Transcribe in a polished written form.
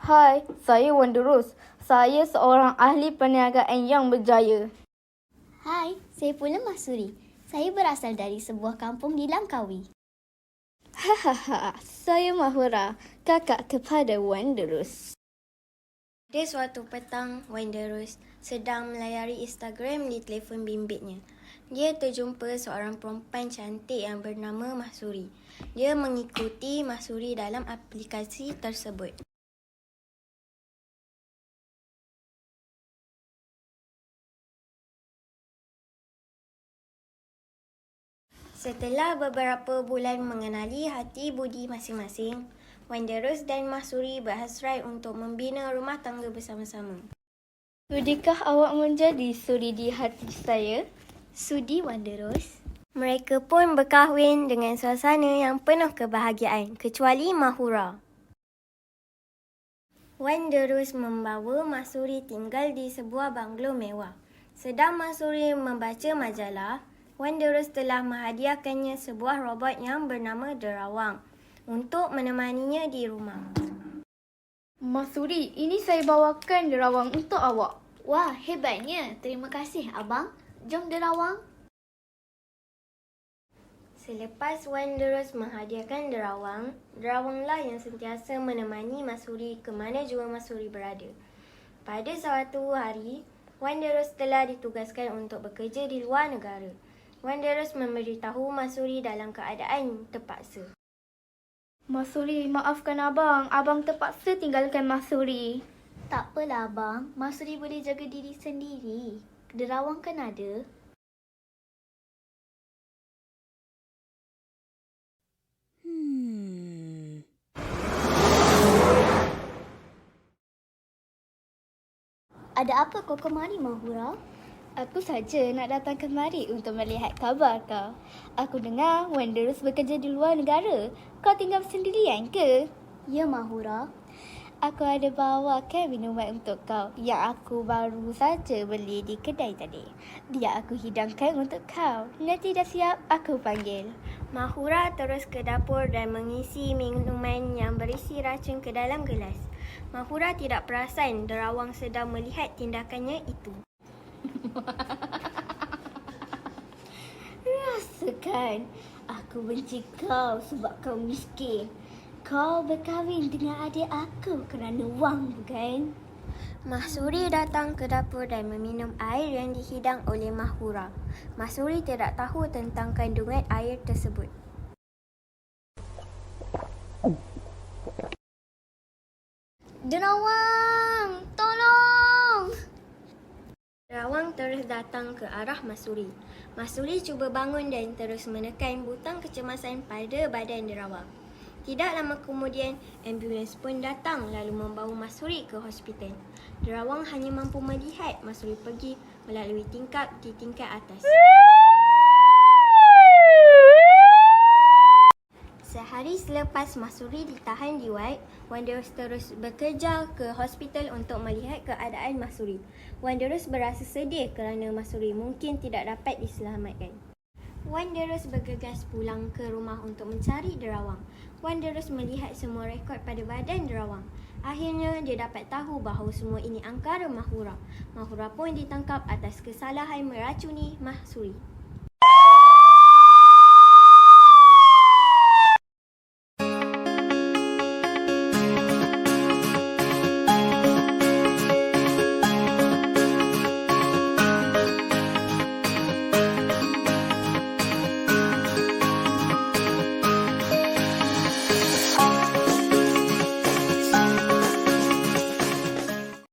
Hai, saya Wanderus. Saya seorang ahli perniagaan yang berjaya. Hai, saya pula Mahsuri. Saya berasal dari sebuah kampung di Langkawi. Hahaha, saya Mahura, kakak kepada Wanderus. Pada suatu petang, Wanderus sedang melayari Instagram di telefon bimbitnya. Dia terjumpa seorang perempuan cantik yang bernama Mahsuri. Dia mengikuti Mahsuri dalam aplikasi tersebut. Setelah beberapa bulan mengenali hati budi masing-masing, Wanderus dan Mahsuri berhasrat untuk membina rumah tangga bersama-sama. Sudikah awak menjadi suri di hati saya? Sudi Wanderus. Mereka pun berkahwin dengan suasana yang penuh kebahagiaan, kecuali Mahura. Wanderus membawa Mahsuri tinggal di sebuah banglo mewah. Sedang Mahsuri membaca majalah, Wanderus telah menghadiahkannya sebuah robot yang bernama Derawang untuk menemaninya di rumah. Mahsuri, ini saya bawakan derawang untuk awak. Wah, hebatnya. Terima kasih, Abang. Jom Derawang. Selepas Wanderus menghadiahkan Derawang, Derawanglah yang sentiasa menemani Mahsuri ke mana jua Mahsuri berada. Pada suatu hari, Wanderus telah ditugaskan untuk bekerja di luar negara. Wanderus memberitahu Mahsuri dalam keadaan terpaksa. Mahsuri, maafkan abang. Abang terpaksa tinggalkan Mahsuri. Tak apalah, Abang. Mahsuri boleh jaga diri sendiri. Derawang kan ada. Ada apa kau kemari, Mahura? Aku saja nak datang kemari untuk melihat khabar kau. Aku dengar Wanderus bekerja di luar negara. Kau tinggal sendirian ke? Ya, Mahura. Aku ada bawakan minuman untuk kau yang aku baru saja beli di kedai tadi. Biar aku hidangkan untuk kau. Nanti dah siap, aku panggil. Mahura terus ke dapur dan mengisi minuman yang berisi racun ke dalam gelas. Mahura tidak perasan Derawang sedang melihat tindakannya itu. Rasakan, aku benci kau sebab kau miskin. Kau berkahwin dengan adik aku kerana wang, bukan? Mahsuri datang ke dapur dan meminum air yang dihidang oleh Mahura. Mahsuri tidak tahu tentang kandungan air tersebut. Derawang! Tolong! Derawang terus datang ke arah Mahsuri. Mahsuri cuba bangun dan terus menekan butang kecemasan pada badan Derawang. Tidak lama kemudian, ambulans pun datang lalu membawa Mahsuri ke hospital. Derawang hanya mampu melihat Mahsuri pergi melalui tingkap di tingkat atas. Sehari selepas Mahsuri ditahan di wad, Wanderus terus bekerja ke hospital untuk melihat keadaan Mahsuri. Wanderus berasa sedih kerana Mahsuri mungkin tidak dapat diselamatkan. Wanderus bergegas pulang ke rumah untuk mencari Derawang. Wanderus melihat semua rekod pada badan Derawang. Akhirnya dia dapat tahu bahawa semua ini angkara Mahura. Mahura pun ditangkap atas kesalahan meracuni Mahsuri.